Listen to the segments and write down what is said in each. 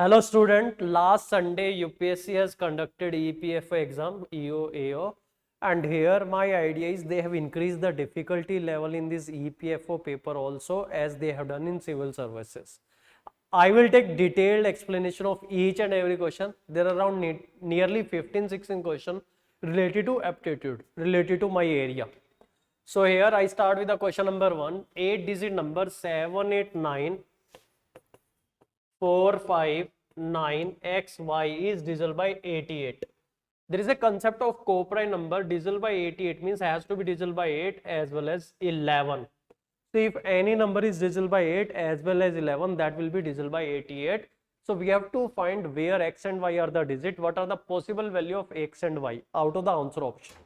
Hello student, last Sunday UPSC has conducted EPFO exam, EO, and here my idea is they have increased the difficulty level in this EPFO paper also as they have done in civil services. I will take detailed explanation of each and every question. There are around nearly 15-16 questions related to aptitude, related to my area. So here I start with the question number 1, 8-digit number 789 459 XY is divisible by 88. There is a concept of co-prime number divisible by 88 means has to be divisible by 8 as well as 11. So if any number is divisible by 8 as well as 11, that will be divisible by 88. So we have to find where x and y are the digit, what are the possible value of x and y out of the answer option.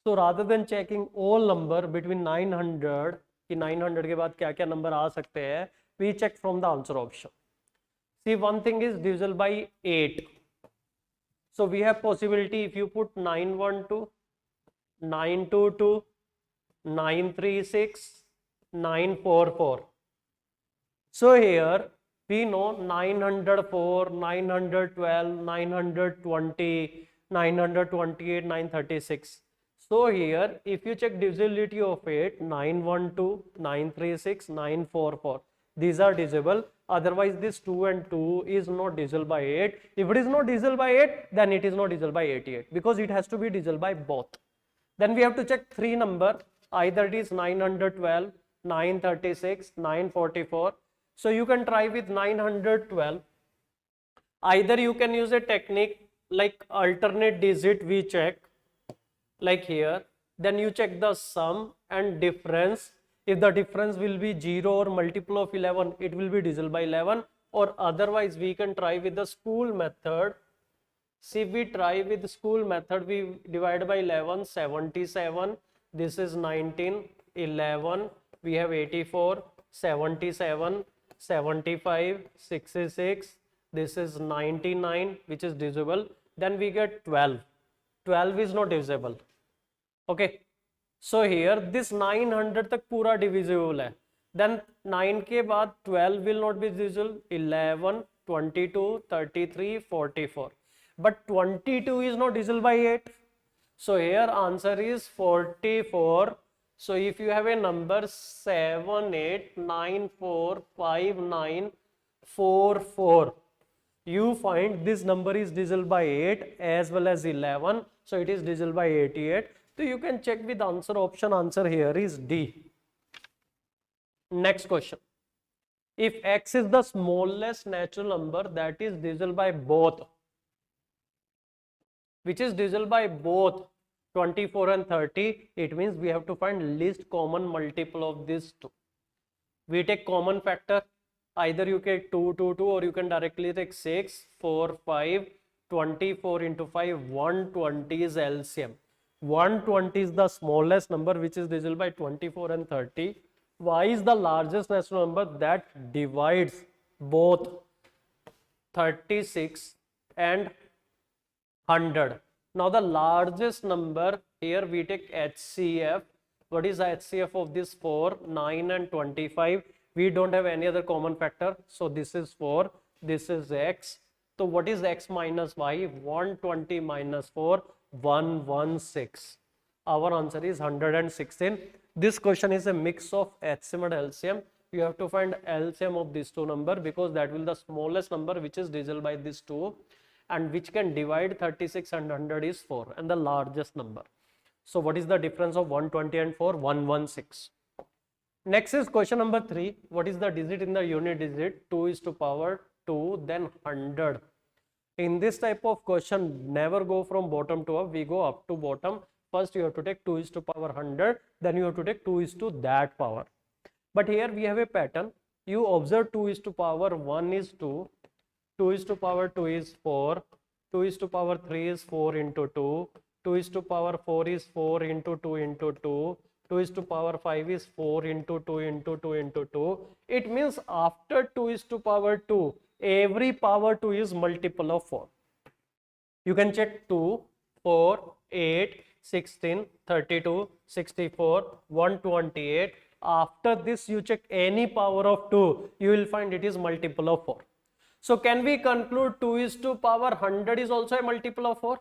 So rather than checking all number between 900 कि 900 के बाद क्या क्या number आ सकते हैं, we check from the answer option. See, one thing is divisible by 8. So we have possibility if you put 912, 922, 936, 944. So here we know 904, 912, 920, 928, 936. So here if you check divisibility of 8, 912, 936, 944. These are divisible. Otherwise this 2 and 2 is not divisible by 8. If it is not divisible by 8, then it is not divisible by 88 because it has to be divisible by both. Then we have to check 3 number, either it is 912, 936, 944. So you can try with 912. Either you can use a technique like alternate digit we check, like here, then you check the sum and difference. If the difference will be 0 or multiple of 11, it will be divisible by 11, or otherwise we can try with the school method. See, if we try with the school method, we divide by 11, 77, this is 19, 11, we have 84, 77, 75, 66, this is 99, which is divisible. Then we get 12. 12 is not divisible. Okay. So here this 900 तक पूरा divisible है. Then 9 के बाद 12 will not be divisible. 11, 22, 33, 44. But 22 is not divisible by 8. So here answer is 44. So if you have a number 78945944, you find this number is divisible by 8 as well as 11. So it is divisible by 88. So you can check with answer option. Answer here is D. Next question. If x is the smallest natural number that is divisible by both, which is divisible by both 24 and 30, it means we have to find least common multiple of these two. We take common factor. Either you get 2, 2, 2, or you can directly take 6, 4, 5, 24 into 5, 120 is LCM. 120 is the smallest number which is divisible by 24 and 30. Y is the largest natural number that divides both 36 and 100. Now the largest number, here we take HCF. What is HCF of this 4, 9 and 25? We don't have any other common factor. So this is 4, this is X. So what is X minus Y? 120 minus 4, 116. Our answer is 116. This question is a mix of HCM and LCM. You have to find LCM of these two numbers because that will be the smallest number which is divisible by these two, and which can divide 36 and 100 is 4, and the largest number. So what is the difference of 120 and 4? 116. Next is question number 3. What is the digit in the unit digit? 2 is to power 2, then 100. In this type of question, never go from bottom to up, we go up to bottom. First you have to take 2 is to power 100, then you have to take 2 is to that power. But here we have a pattern. You observe 2 is to power 1 is 2, 2 is to power 2 is 4, 2 is to power 3 is 4 into 2, 2 is to power 4 is 4 into 2 into 2, 2 is to power 5 is 4 into 2 into 2 into 2. It means after 2 is to power 2, every power 2 is multiple of 4. You can check 2, 4, 8, 16, 32, 64, 128. After this you check any power of 2, you will find it is multiple of 4. So can we conclude 2 is to power 100 is also a multiple of 4?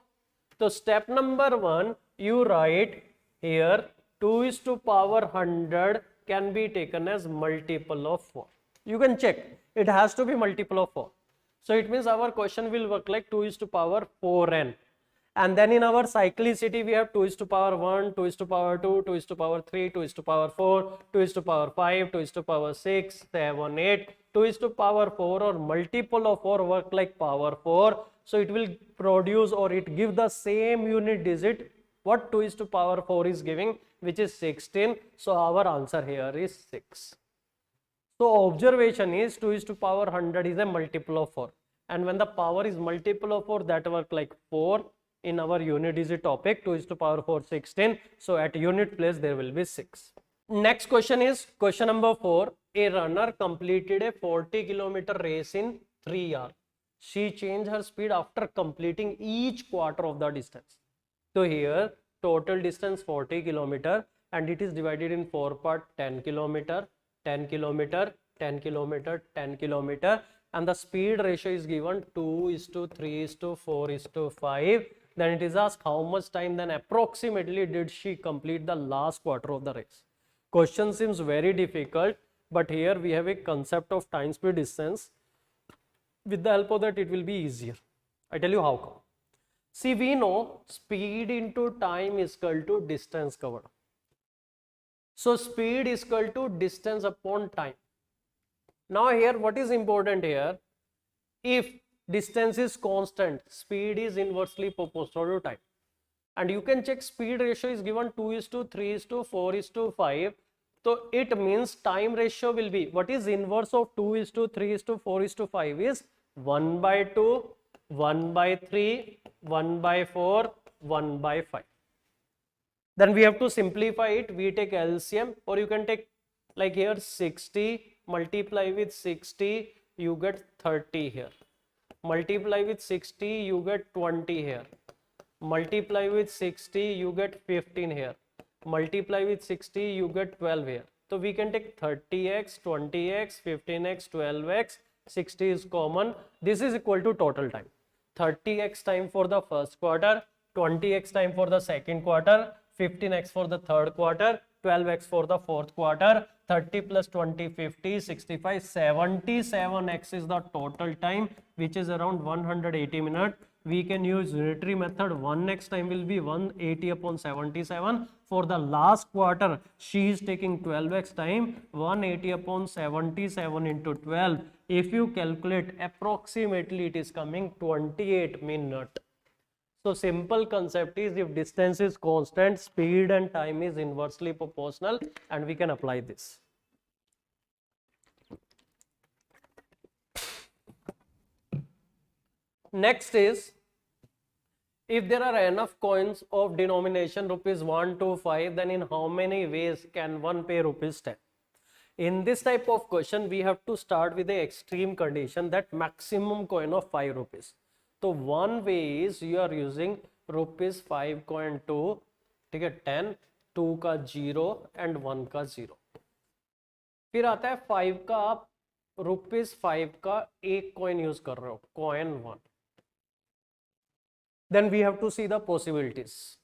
So step number 1, you write here 2 is to power 100 can be taken as multiple of 4. You can check, it has to be multiple of 4. So it means our question will work like 2 is to power 4n. And then in our cyclicity, we have 2 is to power 1, 2 is to power 2, 2 is to power 3, 2 is to power 4, 2 is to power 5, 2 is to power 6, 7, 8, 2 is to power 4 or multiple of 4 work like power 4. So it will produce or it give the same unit digit what 2 is to power 4 is giving, which is 16. So our answer here is 6. So observation is 2 is to power 100 is a multiple of 4. And when the power is multiple of 4, that work like 4. In our unit digit topic, 2 is to power 4, 16. So at unit place, there will be 6. Next question is question number 4. A runner completed a 40-kilometer race in 3 hours. She changed her speed after completing each quarter of the distance. So here, total distance 40 kilometer and it is divided in 4 parts, 10 kilometer, 10 kilometer, 10 kilometer, 10 kilometer, and the speed ratio is given 2 is to 3 is to 4 is to 5. Then it is asked how much time then approximately did she complete the last quarter of the race. Question seems very difficult, but here we have a concept of time speed distance. With the help of that, it will be easier. I tell you how come. See, we know speed into time is equal to distance covered. So speed is equal to distance upon time. Now here, what is important here? If distance is constant, speed is inversely proportional to time. And you can check speed ratio is given 2 is to 3 is to 4 is to 5. So it means time ratio will be, what is inverse of 2 is to 3 is to 4 is to 5 is 1 by 2, 1 by 3, 1 by 4, 1 by 5. Then we have to simplify it. We take LCM, or you can take like here 60 multiply with 60, you get 30 here. Multiply with 60, you get 20 here. Multiply with 60, you get 15 here. Multiply with 60, you get 12 here. So we can take 30x, 20x, 15x, 12x, 60 is common. This is equal to total time. 30x time for the first quarter, 20x time for the second quarter, 15x for the third quarter, 12x for the fourth quarter, 30 plus 20, 50, 65, 77x is the total time, which is around 180 minutes. We can use unitary method. 1x time will be 180 upon 77. For the last quarter, she is taking 12x time, 180 upon 77 into 12. If you calculate, approximately it is coming 28 minutes. So simple concept is, if distance is constant, speed and time is inversely proportional, and we can apply this. Next is, if there are enough coins of denomination rupees 1 to 5, then in how many ways can one pay rupees 10? In this type of question, we have to start with the extreme condition that maximum coin of 5 rupees. So one way is you are using rupees 5 coin 2, ठीक है, 10, 2 का 0 and 1 का 0. फिर आता है 5 का, आप rupees 5 का एक कॉइन यूज कर रहे हो, coin 1. Then we have to see the possibilities.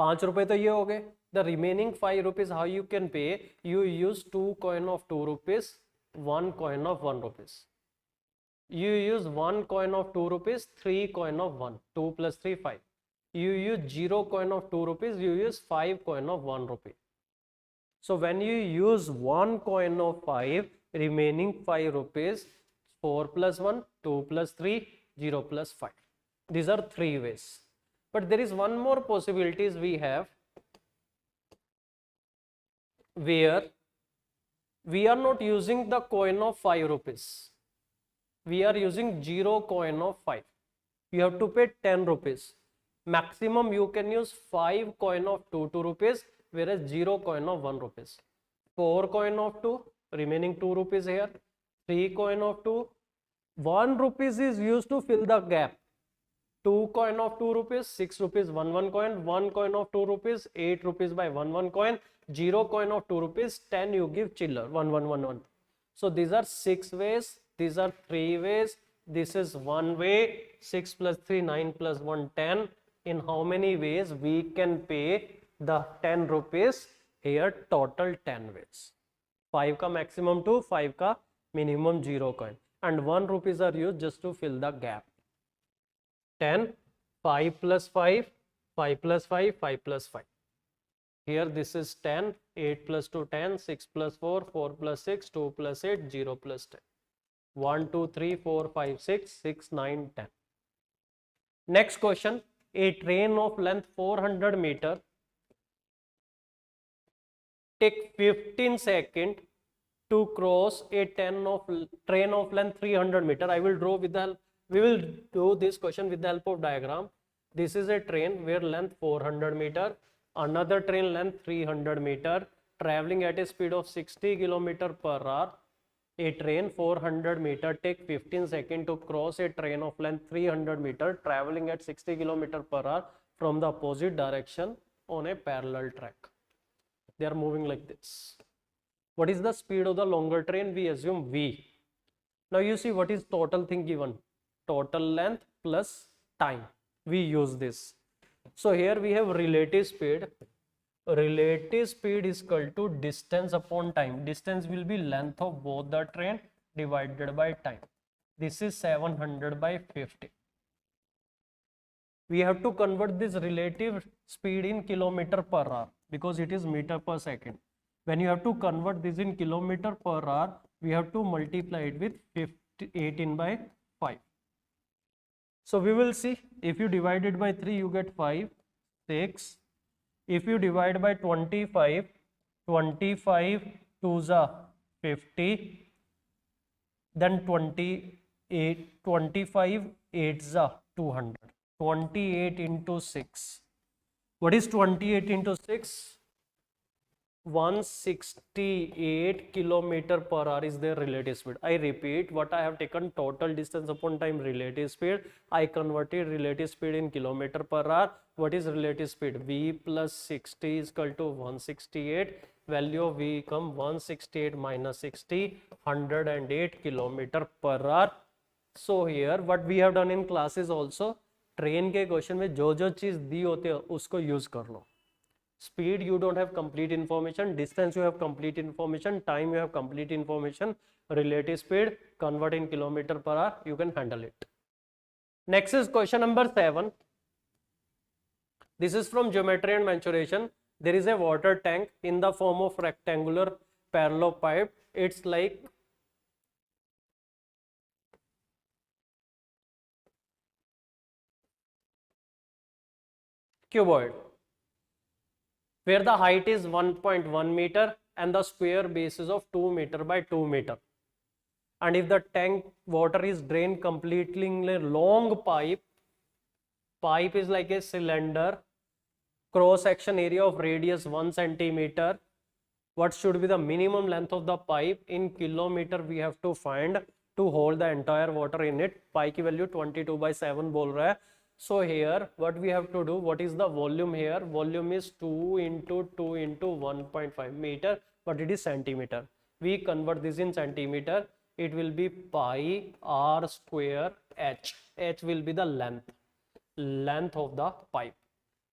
5 रुपए तो ये हो गए. The remaining 5 rupees, how you can pay? You use 2 coin of 2 rupees, 1 coin of 1 rupees. You use 1 coin of 2 rupees, 3 coin of 1. 2 plus 3, 5. You use 0 coin of 2 rupees, you use 5 coin of 1 rupee. So when you use 1 coin of 5, remaining 5 rupees, 4 plus 1, 2 plus 3, 0 plus 5. These are 3 ways. But there is one more possibilities we have, where we are not using the coin of 5 rupees. We are using 0 coin of 5. You have to pay 10 rupees. Maximum you can use 5 coin of 2 rupees, whereas 0 coin of 1 rupees. 4 coin of 2, remaining 2 rupees here. 3 coin of 2. 1 rupees is used to fill the gap. 2 coin of 2 rupees, 6 rupees, 1 coin. 1 coin of 2 rupees, 8 rupees by 1 coin. 0 coin of 2 rupees, 10 you give chiller, 1. So these are 6 ways, these are 3 ways, This is one way. 6 plus 3, 9 plus 1, 10. In how many ways we can pay the 10 rupees? Here total 10 ways. 5 ka maximum 2, 5 ka minimum 0 coin. And 1 rupees are used just to fill the gap. 10, 5 plus 5, 5 plus 5, 5 plus 5. Here this is 10, 8 plus 2, 10, 6 plus 4, 4 plus 6, 2 plus 8, 0 plus 10. 1, 2, 3, 4, 5, 6, 6, 9, 10. Next question, a train of length 400 meter take 15 seconds to cross a train of length 300 meter. I will draw with the we will do this question with the help of diagram. This is a train where length 400 meter, another train length 300 meter, traveling at a speed of 60 km per hour. A train 400 meter take 15 seconds to cross a train of length 300 meter traveling at 60 km per hour from the opposite direction on a parallel track. They are moving like this. What is the speed of the longer train? We assume v. Now you see what is total thing given. Total length plus time. We use this. So here we have relative speed. Relative speed is equal to distance upon time. Distance will be length of both the train divided by time. This is 700 by 50. We have to convert this relative speed in kilometer per hour because it is meter per second. When you have to convert this in kilometer per hour, we have to multiply it with 18 by 5. So we will see, if you divide it by 3, you get 5, 6. If you divide by 25, 25 2s are 50, then 28, 25 8s are 200. 28 into 6. What is 28 into 6? 168 kilometer per hour is their relative speed. I repeat, what I have taken total distance upon time relative speed. I converted relative speed in kilometer per hour. What is relative speed? V plus 60 is equal to 168. Value of V come 168 minus 60, 108 kilometer per hour. So here what we have done in classes also, train के question में जो जो चीज दी होती है उसको use कर लो. Speed you don't have complete information, distance you have complete information, time you have complete information, relative speed convert in kilometer per hour, you can handle it. Next is question number 7. This is from geometry and mensuration. There is a water tank in the form of rectangular parallel pipe. It's like cuboid, where the height is 1.1 meter and the square base is of 2 meter by 2 meter. And if the tank water is drained completely in a long pipe is like a cylinder, cross section area of radius 1 centimeter, what should be the minimum length of the pipe in kilometer we have to find to hold the entire water in it. Pi की value 22 by 7 बोल रहा है. So here what we have to do, what is the volume here? Volume is 2 into 2 into 1.5 meter, but it is centimeter. We convert this in centimeter. It will be pi r square h. H will be the length of the pipe.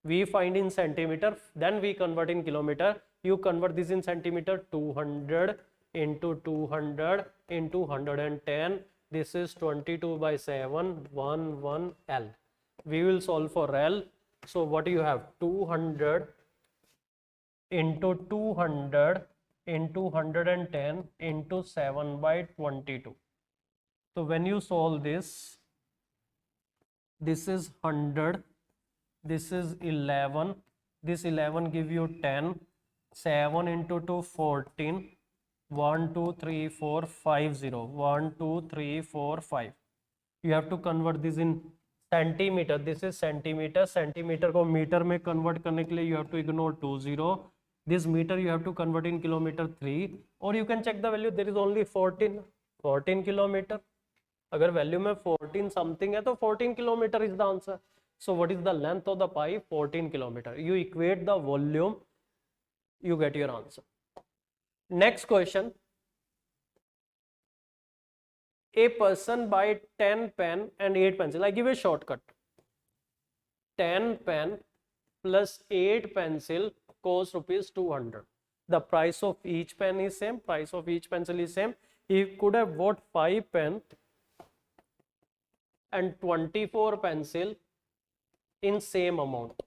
We find in centimeter, then we convert in kilometer. You convert this in centimeter. 200 into 200 into 110. This is 22 by 7, 1 L. We will solve for L. So what you have? 200 into 200 into 110 into 7 by 22. So when you solve this, this is 100, this is 11, this 11 give you 10, 7 into 2 14, 1 2 3 4 5 0, 1 2 3 4 5. You have to convert this in centimetre. This is centimetre. Centimetre को metre में convert करने के लिए you have to ignore 20. This metre you have to convert in kilometre 3 और you can check the value. There is only 14 kilometre. अगर value में 14 something है तो 14 kilometre is the answer. So what is the length of the pipe? 14 kilometre. You equate the volume, you get your answer. Next question. a person buy 10 pen and 8 pencil. I give a shortcut. 10 pen plus 8 pencil cost rupees 200. The price of each pen is same, price of each pencil is same. He could have bought 5 pen and 24 pencil in same amount.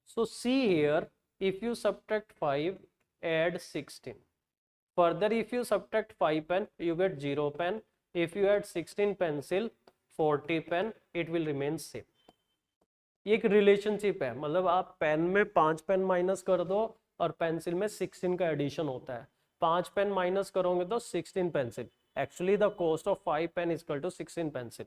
So see here, if you subtract 5, add 16. Further, if you subtract 5 pen, you get 0 pen. If you add 16 pencil, 40 pen, it will remain same. ये एक relationship है, मतलब आप pen में 5 pen minus कर दो और pencil में 16 का एडिशन होता है. 5 पेन माइनस करोगे तो 16 pencil. Actually the cost of 5 pen equal to 16 pencil.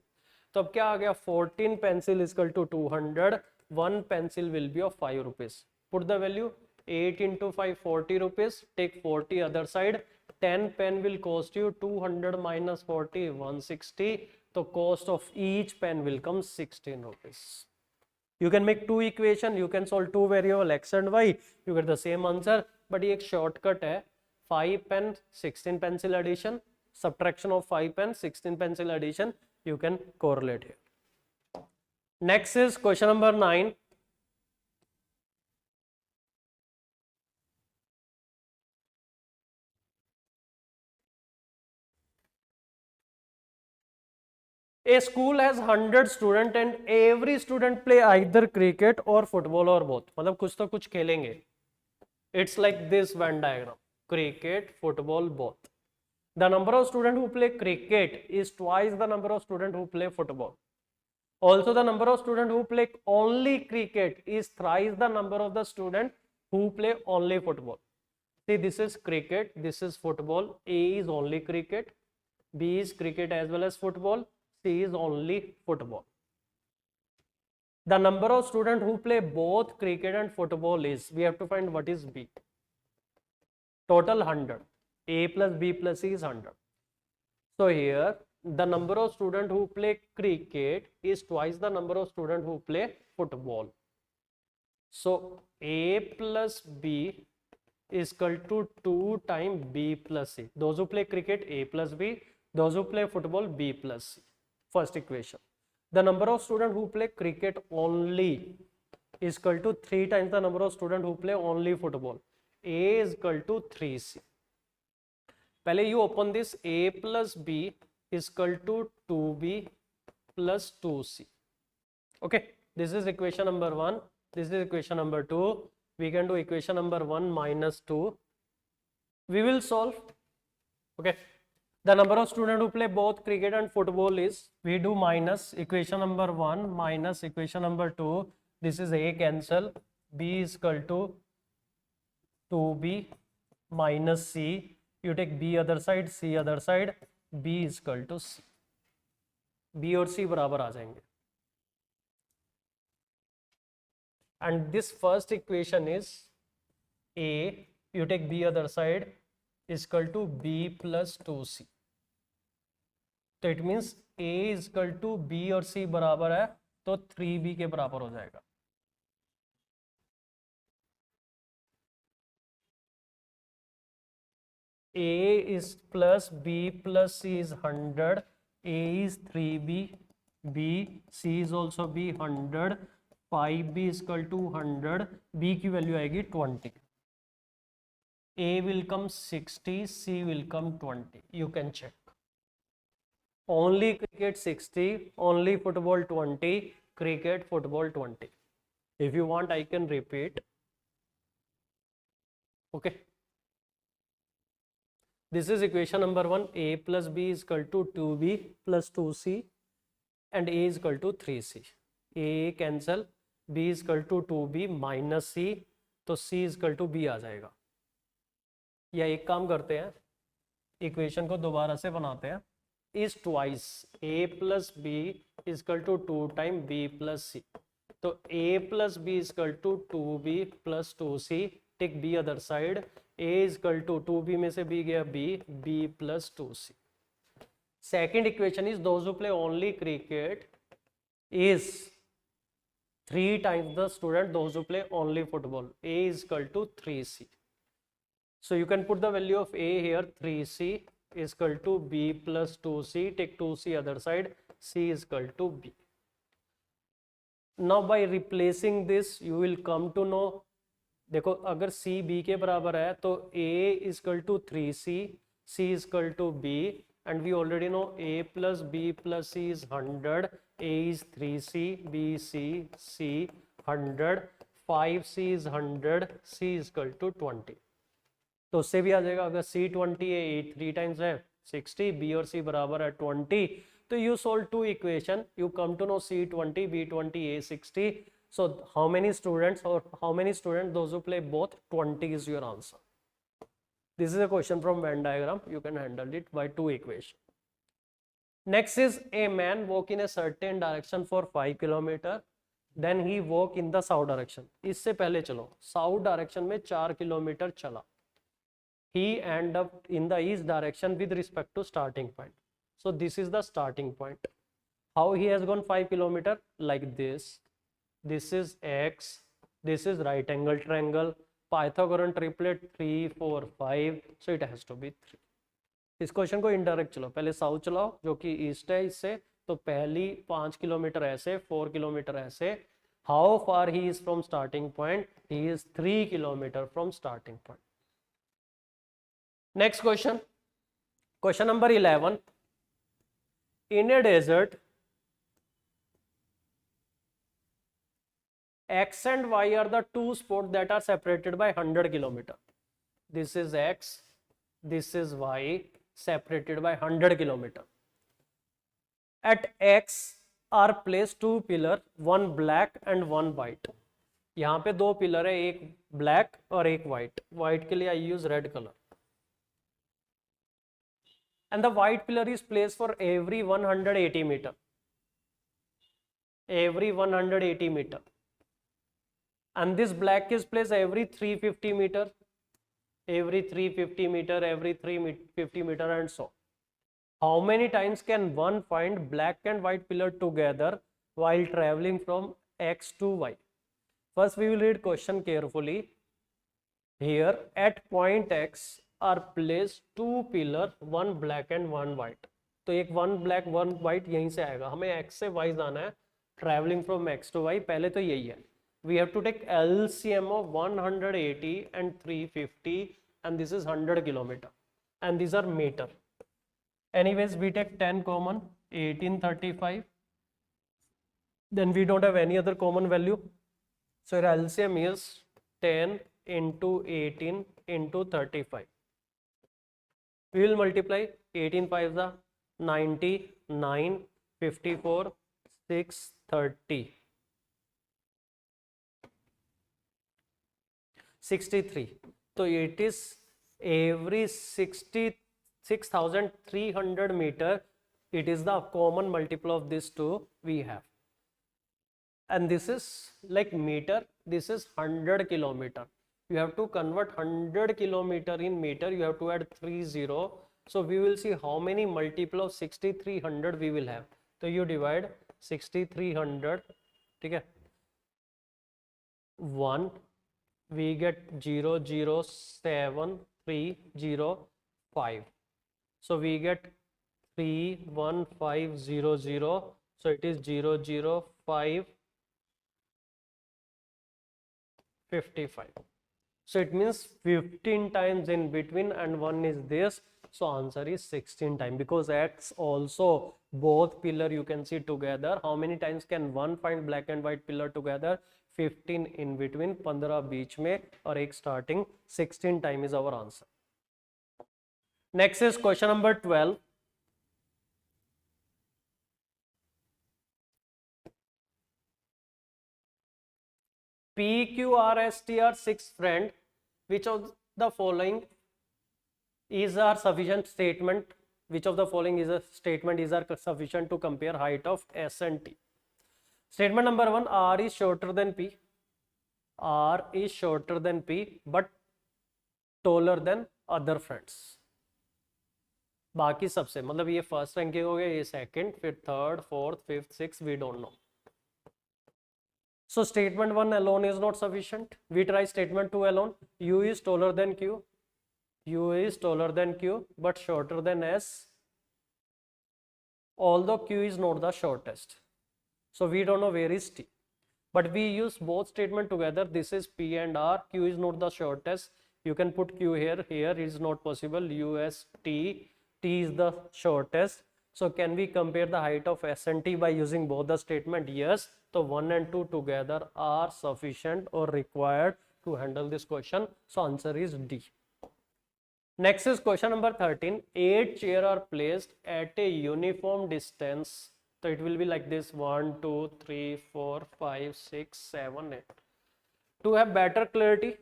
तो अब क्या आ गया, 14 pencil equal to 200. 1 pencil will be of 5 rupees. Put the value 8 into 5, 40 rupees. Take 40 other side. 10 pen will cost you 200 minus 40, 160. So cost of each pen will come 16 rupees. You can make two equation. You can solve two variable x and y. You get the same answer. But ये एक shortcut है. 5 pen 16 pencil addition. Subtraction of 5 pen 16 pencil addition. You can correlate here. Next is question number 9. A school has 100 students and every student play either cricket or football or both. मतलब कुछ तो कुछ खेलेंगे. It's like this Venn diagram. Cricket, football, both. The number of students who play cricket is twice the number of students who play football. Also, the number of students who play only cricket is thrice the number of the students who play only football. See, this is cricket, this is football. A is only cricket, B is cricket as well as football, C is only football. The number of students who play both cricket and football is, we have to find what is B. Total 100. A plus B plus C is 100. So here, the number of students who play cricket is twice the number of students who play football. So A plus B is equal to 2 times B plus C. Those who play cricket, A plus B. Those who play football, B plus C. First equation. The number of students who play cricket only is equal to 3 times the number of students who play only football. A is equal to 3C. पहले you open this. A plus B is equal to 2B plus 2C. Okay, this is equation number 1. This is equation number 2. We can do equation number 1 minus 2. We will solve. Okay, the number of students who play both cricket and football is, we do minus equation number 1 minus equation number 2. This is A cancel. B is equal to 2B minus C. You take B other side, C other side. B is equal to C. B और C बराबर आ जाएंगे. And this first equation is A. You take B other side is equal to B plus 2C. तो it means A is equal to B और C बराबर है तो 3B के बराबर हो जाएगा. A is plus B plus C is 100. A is 3B. B, C is also B 100. 5B is equal to 100. B की वैल्यू आएगी 20. A will come 60. C will come 20. You can check. Only cricket 60. Only football 20. Cricket, football 20. If you want, I can repeat. Okay. This is equation number 1. A plus B is equal to 2B plus 2C and A is equal to 3C. A cancel. B is equal to 2B minus C. तो C is equal to B आ जाएगा. या एक काम करते हैं, equation को दोबारा से बनाते हैं. Is twice A plus B is equal to 2 times B plus C. तो A plus B is equal to 2B plus 2C. Take B other side. A is equal to 2B में से B गया B plus 2C. Second equation is those who play only cricket is 3 times the student those who play only football. A is equal to 3C. So you can put the value of A here 3C is equal to b plus 2c, take 2c other side, c is equal to b. Now by replacing this you will come to know, देखो अगर c b के बराबर है तो a is equal to 3c, c is equal to b, and we already know a plus b plus c is 100, a is 3c, b c, c 100, 5c is 100, c is equal to 20. तो उससे भी आ जाएगा, अगर c 20 है, a 3 times है 60, b और c बराबर है 20, तो you solve two equation, you come to know c 20, b 20, a 60. So how many students those who play both, 20 is your answer. This is a question from Venn diagram, you can handle it by two equation. Next is a man walk in a certain direction for 5 kilometer, then he walk in the south direction. इससे पहले चलो, south direction में 4 kilometre चला, he end up in the east direction with respect to starting point. So this is the starting point. How he has gone 5 kilometer? Like this. This is x, this is right angle triangle, Pythagorean triplet 3 4 5, so it has to be 3. इस question को indirect चलो, पहले south चलाओ जो कि east है इससे, तो पहली 5 किलोमीटर ऐसे, 4 किलोमीटर ऐसे. How far he is from starting point? He is 3 kilometre from starting point. Next question, question number 11. In a desert, x and y are the two spots that are separated by 100 kilometer. This is x, this is y, separated by 100 kilometer. At x are placed two pillar, one black and one white. यहाँ पे दो pillar है, एक black और एक white. White के लिए I use red color. And the white pillar is placed for every 180 meter. Every 180 meter. And this black is placed every 350 meter. Every 350 meter, every 350 meter, and so. How many times can one find black and white pillar together while traveling from x to y? First we will read question carefully. Here at point x are placed two pillar, one black and one white. तो एक one black one white यहीं से आएगा, हमें x से y जाना है, traveling from x to y, पहले तो यही है. We have to take LCM of 180 and 350, and this is 100 kilometer, and these are meter. Anyways, we take 10 common, 1835. Then we don't have any other common value, so your LCM is 10 into 18 into 35. We will multiply 18 5 the 90, 9, 54, 6, 30, 63. So it is every 66,300 meter, it is the common multiple of these two we have. And this is like meter, this is 100 kilometer. You have to convert 100 kilometer in meter, you have to add 30. So we will see how many multiple of 6300 we will have. So you divide 6300, okay, 1, we get 007305. So we get 31500, so it is 00555. So it means 15 times in between, and one is this, so answer is 16 times, because x also both pillar you can see together. How many times can one find black and white pillar together? 15 in between, 15 बीच में और एक starting, 16 time is our answer. Next is question number 12. P, Q, R, S, T are 6 friends. Which of the following is a sufficient statement? Which of the following is a statement is sufficient to compare height of S and T? Statement number 1, R is shorter than P. R is shorter than P but taller than other friends. बाकी सबसे, मतलब ये first ranking हो गया, ये second, फिर third, fourth, fifth, six, we don't know. So statement 1 alone is not sufficient. We try statement 2 alone. U is taller than Q. U is taller than Q but shorter than S, although Q is not the shortest. So we don't know where is T. But we use both statement together. This is P and R. Q is not the shortest. You can put Q here. Here it is not possible. U, S, T. T is the shortest. So can we compare the height of S and T by using both the statement? Yes. So 1 and 2 together are sufficient or required to handle this question. So answer is D. Next is question number 13. 8 chairs are placed at a uniform distance. So it will be like this: 1, 2, 3, 4, 5, 6, 7, 8. To have better clarity,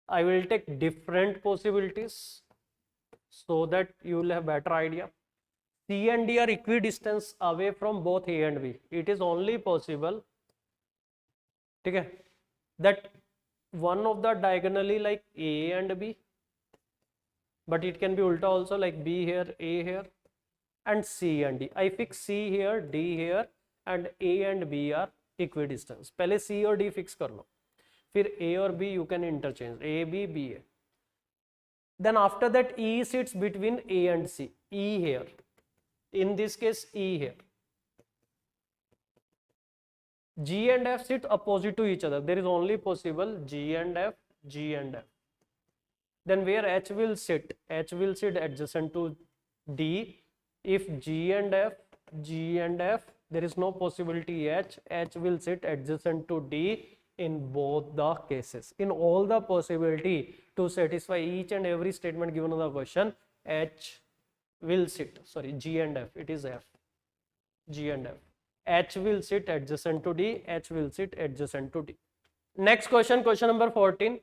I will take different possibilities so that you will have better idea. C and D are equidistant away from both A and B. It is only possible, okay, that one of the diagonally like A and B, but it can be ulta also, like B here, A here, and C and D. I fix C here, D here, and A and B are equidistant. पहले C और D fix कर लो, फिर A और B you can interchange, A, B, B, A. Then after that E sits between A and C, E here. In this case E here. G and F sit opposite to each other. There is only possible G and F, G and F. Then where H will sit? H will sit adjacent to D. If G and F, G and F, there is no possibility H. H will sit adjacent to D in both the cases. In all the possibility to satisfy each and every statement given in the question, H will sit, sorry, G and F, it is F, G and F. H will sit adjacent to D, H will sit adjacent to D. Next question, question number 14.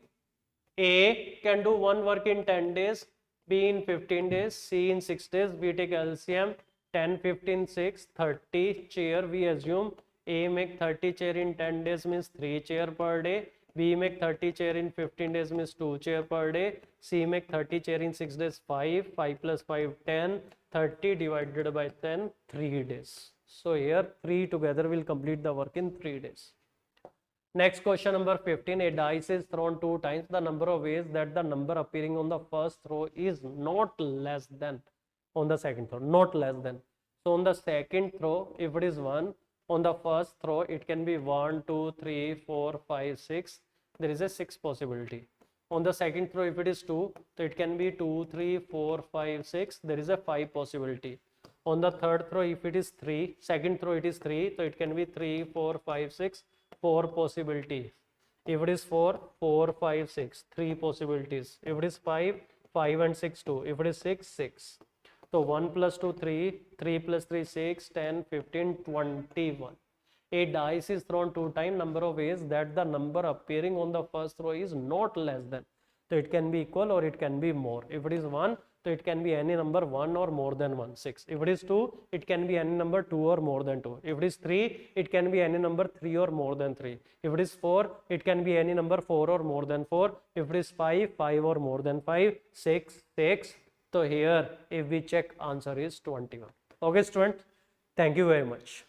A can do one work in 10 days, B in 15 days, C in 6 days. We take LCM, 10, 15, 6, 30 chair. We assume A make 30 chair in 10 days means 3 chair per day. B make 30 chair in 15 days means 2 chair per day. C make 30 chair in 6 days, 5, 5 plus 5, 10, 30 divided by 10, 3 days. So here 3 together will complete the work in 3 days. Next question number 15. A dice is thrown 2 times. The number of ways that the number appearing on the first throw is not less than on the second throw. Not less than. So on the second throw, if it is 1, on the first throw it can be 1, 2, 3, 4, 5, 6. There is a 6 possibility. On the second throw, if it is 2, so it can be 2, 3, 4, 5, 6. There is a 5 possibility. On the third throw, if it is 3, second throw it is 3, so it can be 3, 4, 5, 6. 4 possibilities. If it is 4, 4, 5, 6, 3 possibilities. If it is 5, 5 and 6, 2. If it is 6, 6. So 1 plus 2, 3, 3 plus 3, 6, 10, 15, 21. A dice is thrown 2 times. Number of ways that the number appearing on the first row is not less than. So it can be equal or it can be more. If it is 1, so it can be any number 1 or more than 1, 6. If it is 2, it can be any number 2 or more than 2. If it is 3, it can be any number 3 or more than 3. If it is 4, it can be any number 4 or more than 4. If it is 5, 5 or more than 5, 6, 6. So here, if we check, answer is 21. Okay, student. Thank you very much.